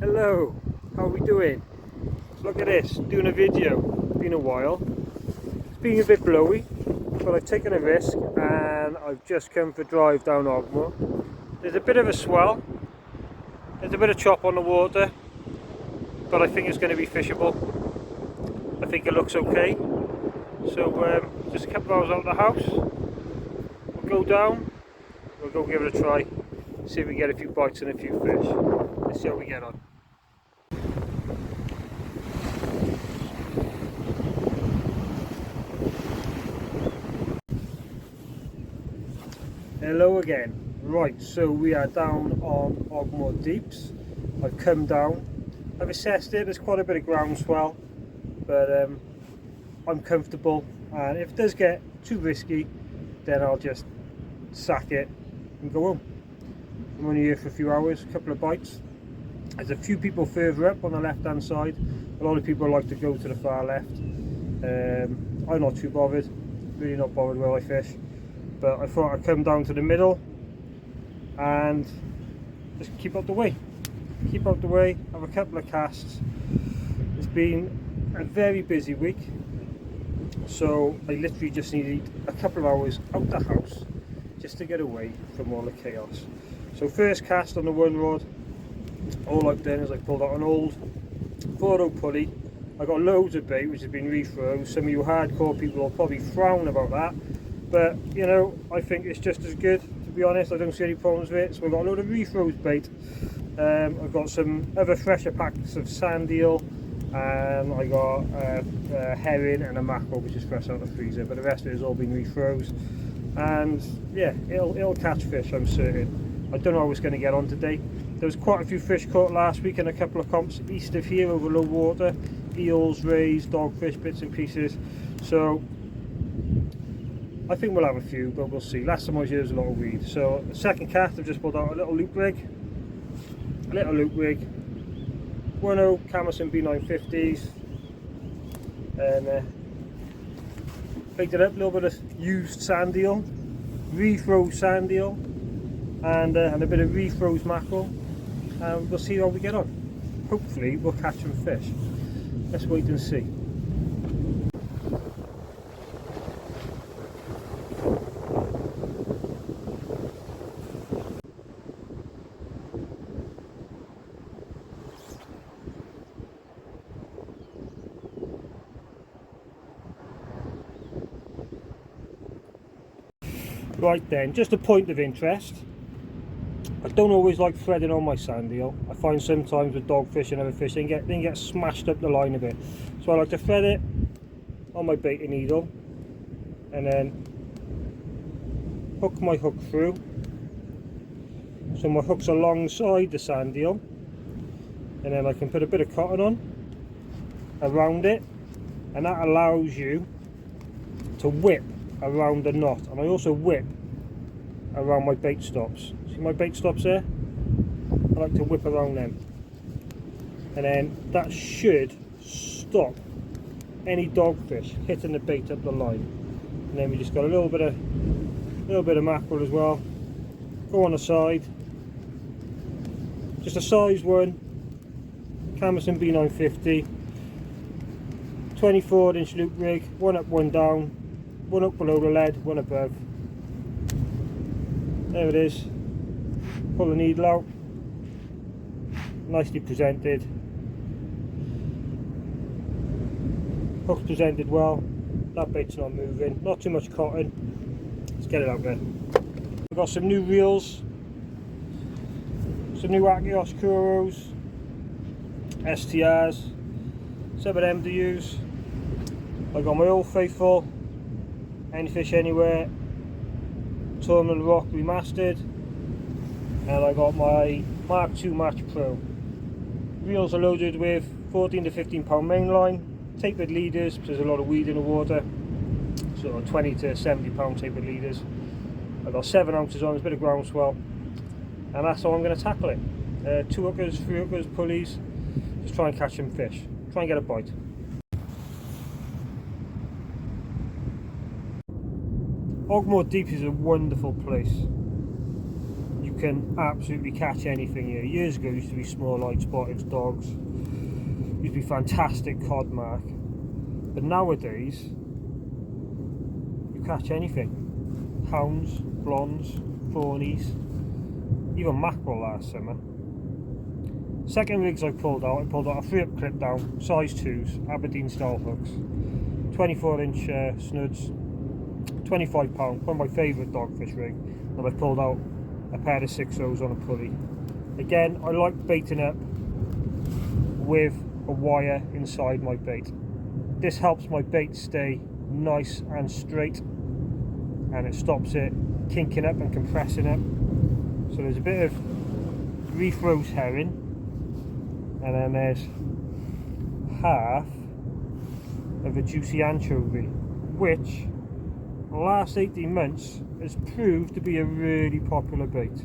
Hello, how are we doing? Look at this, doing a video. It's been a while. It's been a bit blowy, but I've taken a risk and I've just come for a drive down Ogmore. There's a bit of a swell, there's a bit of chop on the water, but I think it's going to be fishable. I think it looks okay. So just a couple of hours out of the house, we'll go down, we'll go give it a try, see if we get a few bites and a few fish. Let's see how we get on. Hello again. Right, so we are down on Ogmore Deeps. I've come down, I've assessed it, there's quite a bit of groundswell, but I'm comfortable, and if it does get too risky then I'll just sack it and go home. I'm only here for a few hours, a couple of bites. There's a few people further up on the left hand side. A lot of people like to go to the far left. I'm not too bothered, really not bothered where I fish, but I thought I'd come down to the middle and just keep out the way. Keep out the way, have a couple of casts. It's been a very busy week, so I literally just needed a couple of hours out the house just to get away from all the chaos. So first cast on the one rod, all I've done is I pulled out an old 4-0 pulley. I got loads of bait which has been refroze. Some of you hardcore people will probably frown about that, but you know, I think it's just as good, to be honest. I don't see any problems with it. So I've got a load of refroze bait. I've got some other fresher packs of sand eel, and I got a herring and a mackerel which is fresh out of the freezer, but the rest of it has all been refroze. And yeah, it'll catch fish, I'm certain. I don't know how it's going to get on today. There was quite a few fish caught last week in a couple of comps east of here over low water. Eels, rays, dogfish, bits and pieces. So I think we'll have a few, but we'll see. Last time I was here, there was a lot of weed. So the second cast, I've just pulled out a little loop rig. A little loop rig. 1.0 Camerson B950s. And picked it up, a little bit of used sand eel, refroze sand eel, and a bit of refroze mackerel. And we'll see how we get on. Hopefully we'll catch some fish. Let's wait and see. Right then, just a point of interest. I don't always like threading on my sand eel. I find sometimes with dogfish and other fish they can get smashed up the line a bit. So I like to thread it on my baiting needle and then hook my hook through. So my hook's alongside the sand eel, and then I can put a bit of cotton on around it, and that allows you to whip around the knot. And I also whip around my bait stops. See my bait stops there? I like to whip around them, and then that should stop any dogfish hitting the bait up the line. And then we just got a little bit of mackerel as well. Go on the side. Just a size 1 Camerson B950, 24-inch loop rig, one up, one down, one up below the lead, one above. There it is. Pull the needle out. Nicely presented. Hook's presented well. That bait's not moving. Not too much cotton. Let's get it out there. We've got some new reels. Some new Ogmore Kuros. STRs. Some of them to use. I got my old faithful Any Fish Anywhere Tournament Rock remastered, and I got my Mark II Match Pro. Reels are loaded with 14 to 15 pound mainline, tapered leaders because there's a lot of weed in the water, so 20 to 70 pound tapered leaders. I've got 7 ounces on, there's a bit of groundswell, and that's how I'm going to tackle it. 2 hookers, 3 hookers, pulleys, just try and catch some fish, try and get a bite. Ogmore Deep is a wonderful place. You can absolutely catch anything here. Years ago used to be small-eyed spotted dogs, used to be fantastic cod mark, but nowadays you catch anything. Hounds, blondes, prawnies, even mackerel last summer. Second rigs I pulled out a 3-up clip down, size 2s, Aberdeen style hooks, 24-inch snuds, £25, one of my favourite dogfish rig, and I pulled out a pair of 6.0s on a pulley. Again, I like baiting up with a wire inside my bait. This helps my bait stay nice and straight, and it stops it kinking up and compressing up. So there's a bit of reef rose herring, and then there's half of a juicy anchovy, which the last 18 months has proved to be a really popular bait.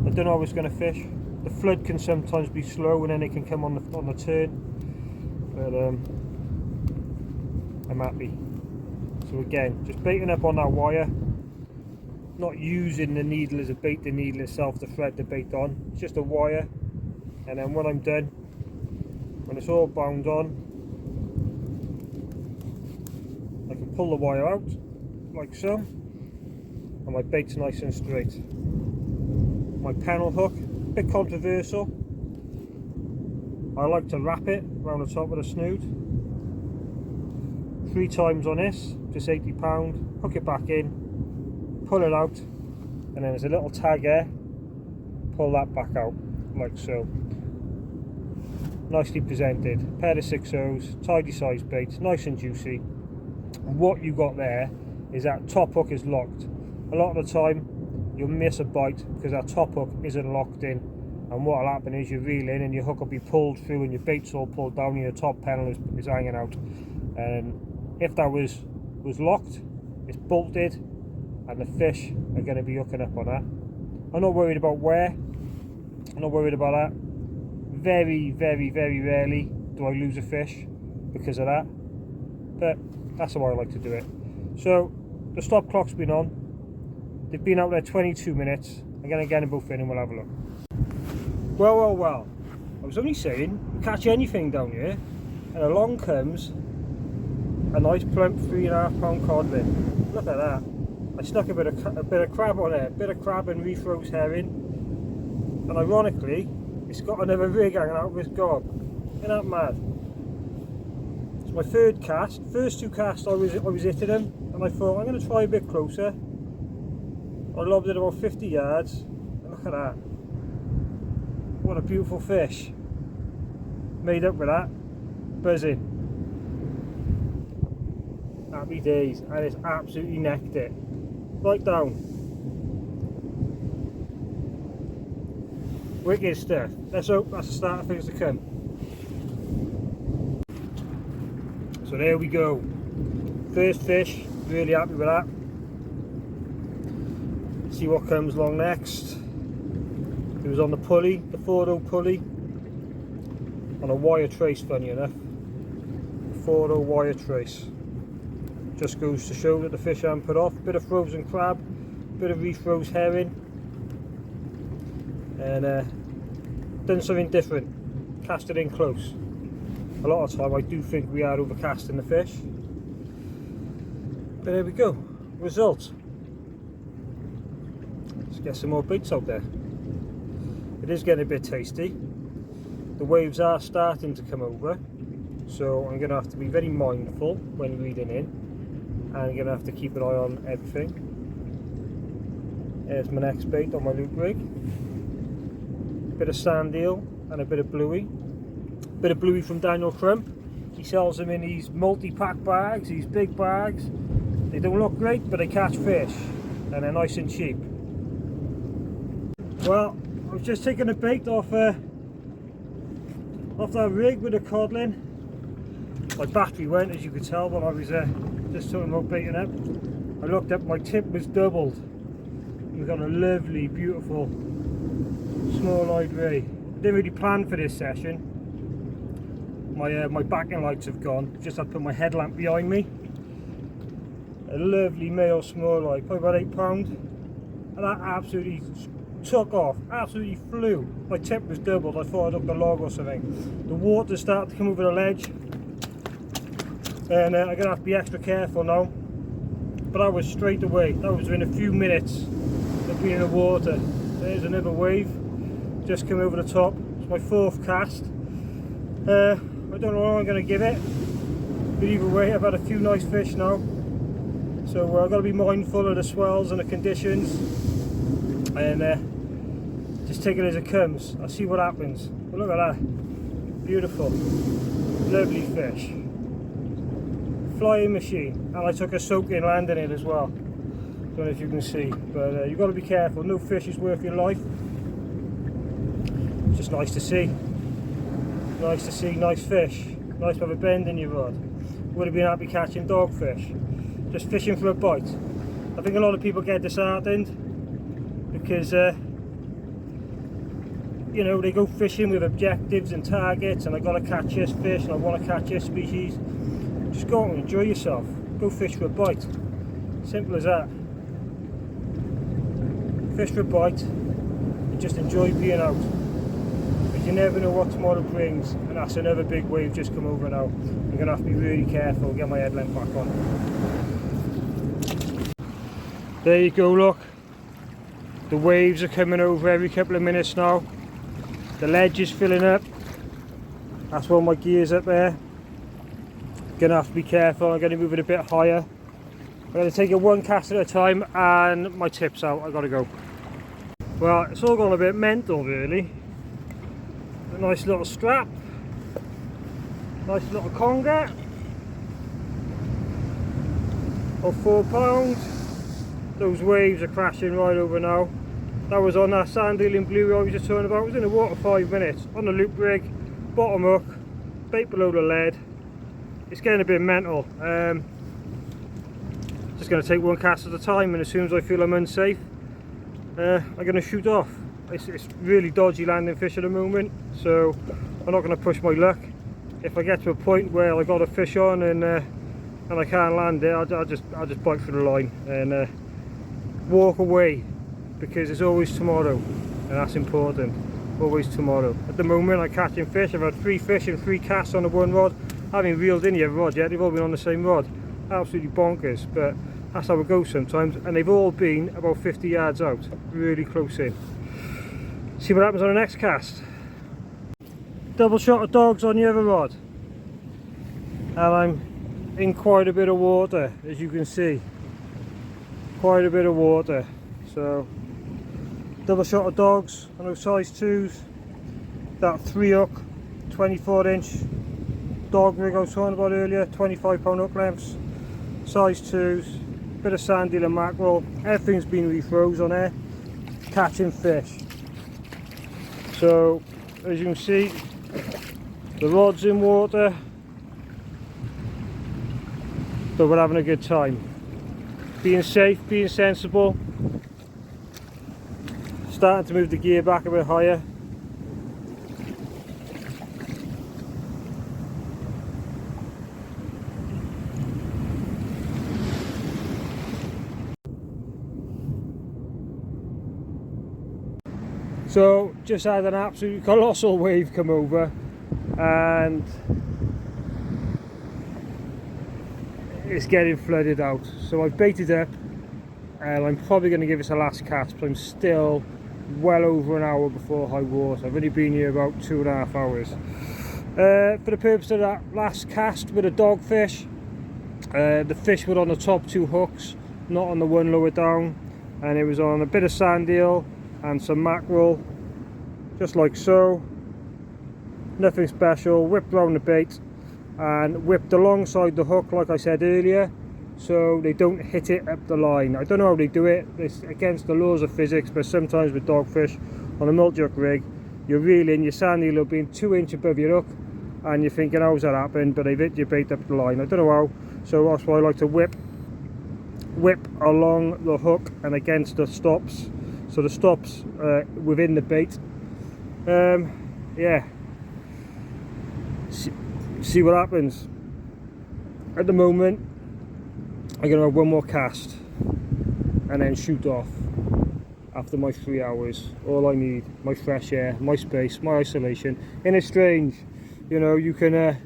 I don't know how it's going to fish. The flood can sometimes be slow and then it can come on the turn, but I'm happy. So again, just baiting up on that wire, not using the needle as a bait, the needle itself to thread the bait on. It's just a wire, and then when I'm done, when it's all bound on, I can pull the wire out like so, and my bait's nice and straight. My pennel hook, a bit controversial. I like to wrap it around the top of the snood. 3 times on this, just £80, hook it back in, pull it out, and then there's a little tag here, pull that back out like so. Nicely presented, pair of 6.0s, tidy size bait, nice and juicy. And what you got there is that top hook is locked. A lot of the time you'll miss a bite because that top hook isn't locked in, and what will happen is you reel in and your hook will be pulled through and your bait's all pulled down and your top panel is hanging out. And if that was locked, it's bolted and the fish are going to be hooking up on that. I'm not worried about where, I'm not worried about that. Very, very, very rarely do I lose a fish because of that, but that's how I like to do it. So the stop clock's been on, they've been out there 22 minutes. I'm going to get them both in and we'll have a look. Well, I was only saying, you catch anything down here, and along comes a nice plump 3.5 pound codling. Look at that. I stuck a bit of crab on it, a bit of crab and reef rose herring, and ironically it's got another rig hanging out of his gob. Isn't that mad? It's my third cast. First 2 casts I was hitting him, and I thought I'm going to try a bit closer. I lobbed it about 50 yards, and look at that. What a beautiful fish. Made up with that. Buzzing. Happy days, and it's absolutely necked it. Right down. Wicked stuff. Let's hope that's the start of things to come. So there we go. First fish, really happy with that. See what comes along next. It was on the pulley, the 4.0 pulley, on a wire trace, funny enough. 4.0 wire trace. Just goes to show that the fish aren't put off. Bit of frozen crab, bit of reef rose herring, and done something different. Cast it in close. A lot of the time I do think we are overcasting the fish, but there we go. Result. Let's get some more baits out there. It is getting a bit tasty. The waves are starting to come over, so I'm going to have to be very mindful when reading in. I'm going to have to keep an eye on everything. There's my next bait on my loop rig. Bit of sand eel and a bit of bluey. Bit of bluey from Daniel Crump. He sells them in these multi-pack bags, these big bags. They don't look great, but they catch fish, and they're nice and cheap. Well, I was just taking a bait off that rig with the codling. My battery went, as you could tell, when I was just talking about baiting up. I looked up, my tip was doubled. We've got a lovely, beautiful, small-eyed ray. Didn't really plan for this session. My backing lights have gone. Just had to put my headlamp behind me. A lovely male small-eyed, probably about £8. and that absolutely took off, absolutely flew. My tip was doubled. I thought I'd hooked a log or something. The water started to come over the ledge, and I'm gonna have to be extra careful now. But that was straight away. That was within a few minutes of being in the water. There's another wave just come over the top. It's my 4th cast. I don't know what I'm going to give it, but either way I've had a few nice fish now, so I've got to be mindful of the swells and the conditions, and just take it as it comes. I'll see what happens. But look at that, beautiful, lovely fish, flying machine, and I took a soak in landing it as well. Don't know if you can see, but you've got to be careful. No fish is worth your life. It's just nice to see. Nice to see nice fish. Nice to have a bend in your rod. Would have been happy catching dogfish. Just fishing for a bite. I think a lot of people get disheartened because you know, they go fishing with objectives and targets, and I got to catch this fish and I want to catch this species. Just go out and enjoy yourself. Go fish for a bite. Simple as that. Fish for a bite and just enjoy being out. You never know what tomorrow brings, and that's another big wave just come over now. I'm going to have to be really careful, get my headlamp back on. There you go, look. The waves are coming over every couple of minutes now. The ledge is filling up. That's why my gear's up there. Going to have to be careful, I'm going to move it a bit higher. I'm going to take it one cast at a time, and my tip's out, I've got to go. Well, it's all gone a bit mental really. A nice little strap, nice little conger, of £4. Those waves are crashing right over now. That was on that sand dealing blue I was just talking about. It was in the water 5 minutes, on the loop rig, bottom hook, bait below the lead. It's getting a bit mental. Just going to take one cast at a time, and as soon as I feel I'm unsafe, I'm going to shoot off. It's really dodgy landing fish at the moment, so I'm not going to push my luck. If I get to a point where I got a fish on and I can't land it, I'll just bite through the line and walk away, because there's always tomorrow, and that's important. Always tomorrow. At the moment I'm catching fish. I've had 3 fish and 3 casts on the one rod. I haven't reeled in the other rod yet. They've all been on the same rod. Absolutely bonkers, but that's how it goes sometimes, and they've all been about 50 yards out, really close in. See what happens on the next cast. Double shot of dogs on the other rod, and I'm in quite a bit of water, as you can see. Quite a bit of water. So double shot of dogs on those size 2s. That 3 hook 24-inch dog rig I was talking about earlier, 25-pound hook lengths, size 2s, bit of sand deal and mackerel. Everything's been refroze on there, catching fish. So as you can see, the rod's in water, but we're having a good time. Being safe, being sensible. Starting to move the gear back a bit higher. So just had an absolute colossal wave come over, and it's getting flooded out. So I've baited up, and I'm probably going to give this a last cast, but I'm still well over an hour before high water. I've only been here about 2.5 hours. For the purpose of that last cast with a dogfish, the fish were on the top 2 hooks, not on the one lower down, and it was on a bit of sand eel and some mackerel, just like so. Nothing special. Whipped around the bait and whipped alongside the hook, like I said earlier, so they don't hit it up the line. I don't know how they do it, it's against the laws of physics, but sometimes with dogfish on a multi-hook rig, you're reeling, your sand eel being 2 inches above your hook, and you're thinking, how's that happened? But they've hit your bait up the line. I don't know how, so that's why I like to whip along the hook and against the stops, so the stops within the bait. Yeah, see what happens. At the moment I'm going to have one more cast and then shoot off. after my 3 hours. All I need, my fresh air, my space, my isolation. And it's strange, you know, you can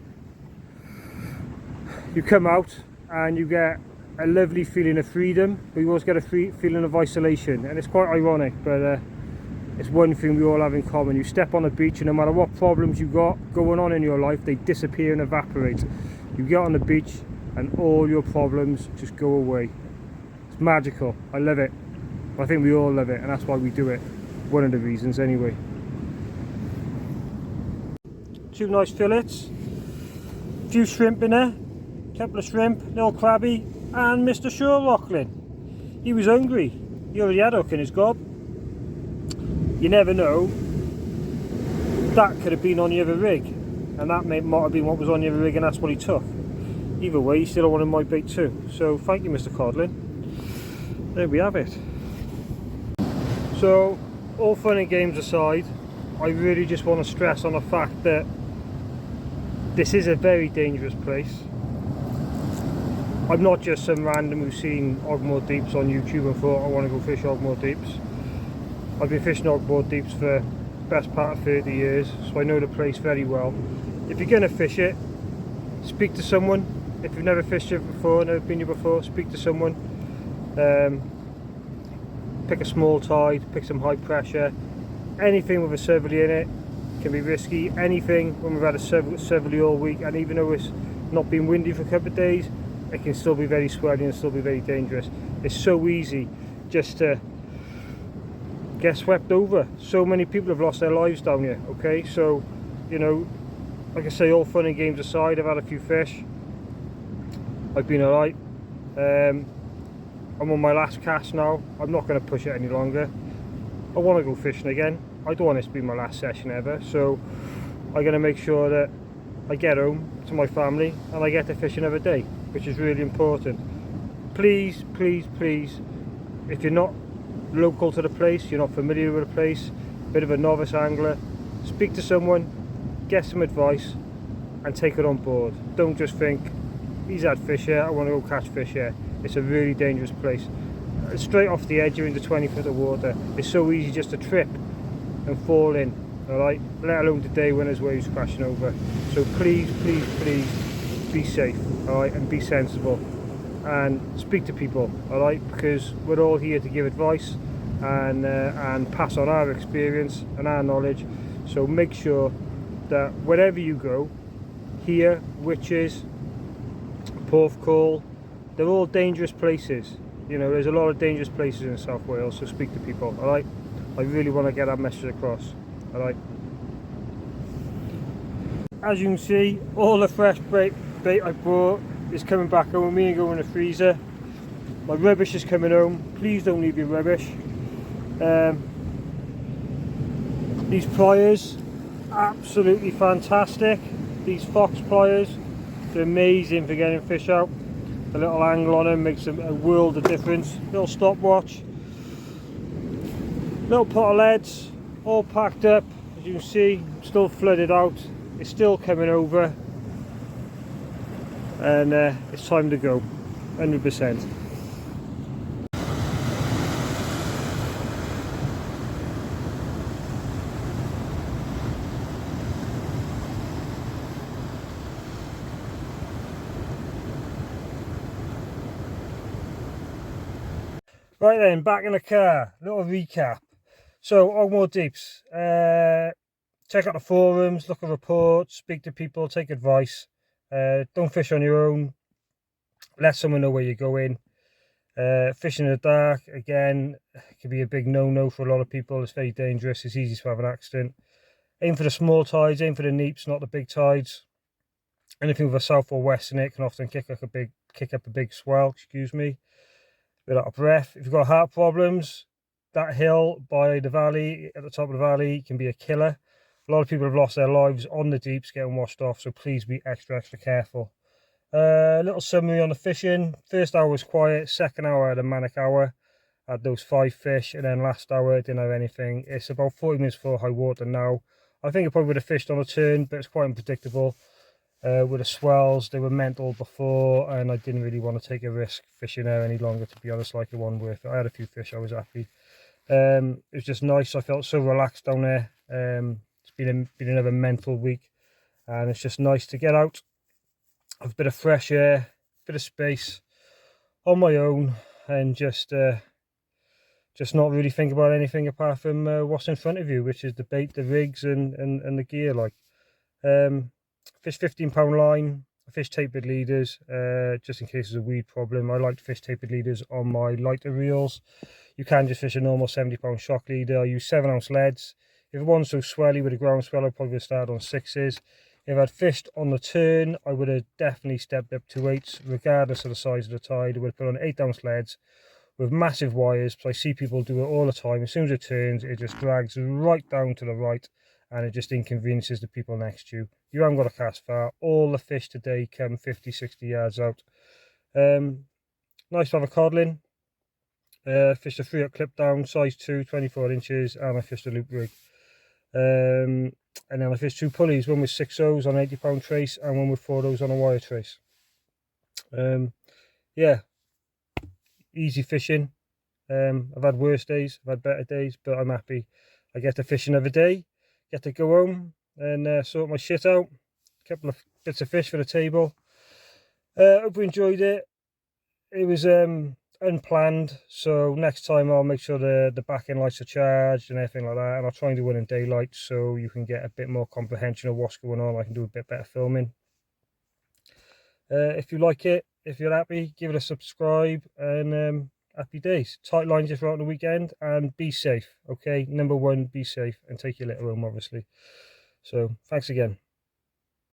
you come out and you get a lovely feeling of freedom, but you always get a feeling of isolation, and it's quite ironic, but it's one thing we all have in common. You step on a beach and no matter what problems you got going on in your life, they disappear and evaporate. You get on the beach and all your problems just go away. It's magical. I love it. I think we all love it, and that's why we do it. One of the reasons anyway. 2 nice fillets, a few shrimp in there, a couple of shrimp, little crabby, and Mr. Lachlan. He was hungry. He already had hook in his gob. You never know, that could have been on the other rig, and that might have been what was on the other rig, and that's what he took. Either way, he still wanted my bait too, so thank you, Mr. Codling. There we have it. So, all fun and games aside, I really just want to stress on the fact that this is a very dangerous place. I'm not just some random who's seen Ogmore Deeps on YouTube and thought I want to go fish Ogmore Deeps. I've been fishing Ogmore Deeps for the best part of 30 years, so I know the place very well. If you're going to fish it, speak to someone. If you've never fished it before, never been here before, speak to someone. Pick a small tide, pick some high pressure. Anything with a southerly in it can be risky. Anything when we've had a southerly all week, and even though it's not been windy for a couple of days, it can still be very swelly and still be very dangerous. It's so easy just to get swept over. So many people have lost their lives down here, okay? So, you know, like I say, all fun and games aside, I've had a few fish. I've been alright. I'm on my last cast now. I'm not going to push it any longer. I want to go fishing again. I don't want this to be my last session ever, so I'm going to make sure that I get home to my family and I get to fish another day, which is really important. Please, please, please, if you're not local to the place, you're not familiar with the place, bit of a novice angler, speak to someone, get some advice and take it on board. Don't just think, he's had fish here, I want to go catch fish here. It's a really dangerous place. Straight off the edge, you're into 20 foot of water. It's so easy just to trip and fall in, alright? Let alone today when there's waves crashing over. So please, please, please be safe, alright? And be sensible. And speak to people, alright? Because we're all here to give advice and pass on our experience and our knowledge. So make sure that wherever you go, here, Witches, Porthcawl, they're all dangerous places. You know, there's a lot of dangerous places in South Wales, so speak to people, alright? I really want to get that message across, alright? As you can see, all the fresh bait I brought is coming back home with me and going in the freezer. My rubbish is coming home. Please don't leave your rubbish. These pliers, absolutely fantastic. These Fox pliers, they're amazing for getting fish out. A little angle on them makes a world of difference. Little stopwatch, little pot of leads, all packed up. As you can see, still flooded out. It's still coming over, and it's time to go, 100%. Right then, back in the car, little recap. So, Ogmore Deeps, check out the forums, look at reports, speak to people, take advice. Don't fish on your own, let someone know where you're going. Fishing in the dark, again, can be a big no-no for a lot of people. It's very dangerous, it's easy to have an accident. Aim for the small tides, aim for the neeps, not the big tides. Anything with a south or west in it can often kick up a big swell, excuse me. Bit out of breath. If you've got heart problems, that hill by the valley, at the top of the valley, can be a killer. A lot of people have lost their lives on the deeps getting washed off, so please be extra careful. Little summary on the fishing. First hour was quiet, second hour I had a manic hour. I had those 5 fish, and then last hour didn't have anything. It's about 40 minutes before high water now. I think I probably would have fished on a turn, but it's quite unpredictable. With the swells, they were mental before, and I didn't really want to take a risk fishing there any longer, to be honest. Like, it wasn't worth it. I had a few fish, I was happy. It was just nice. I felt so relaxed down there. It's been another mental week, and it's just nice to get out, have a bit of fresh air, bit of space on my own, and just not really think about anything apart from what's in front of you, which is the bait, the rigs, and the gear. Like, fish £15 line. I fish tapered leaders, just in case there's a weed problem. I like to fish tapered leaders on my lighter reels. You can just fish a normal £70 shock leader. I use 7-ounce leads. If it wasn't so swelly with a ground swell, I probably would start on 6s. If I'd fished on the turn, I would have definitely stepped up to 8s, regardless of the size of the tide. I would have put on 8-ounce leads with massive wires, because I see people do it all the time. As soon as it turns, it just drags right down to the right, and it just inconveniences the people next to you. You haven't got to cast far. All the fish today come 50-60 yards out. Nice to have a codling. Fished a 3-up clip down, size 2, 24 inches, and I fished a loop rig. And then I fished 2 pulleys, one with 6 O's on 80-pound trace and one with 4 O's on a wire trace. Yeah, easy fishing. I've had worse days, I've had better days, but I'm happy. I get to fish another day, get to go home and sort my shit out. A couple of bits of fish for the table. Hope you enjoyed it. It was unplanned, so next time I'll make sure the back end lights are charged and everything like that, and I'll try and do one in daylight so you can get a bit more comprehension of what's going on. I can do a bit better filming. If you like it, if you're happy, give it a subscribe, and happy days. Tight lines if you're out on the weekend, and be safe. Okay, number one, be safe and take your litter home, obviously. So thanks again.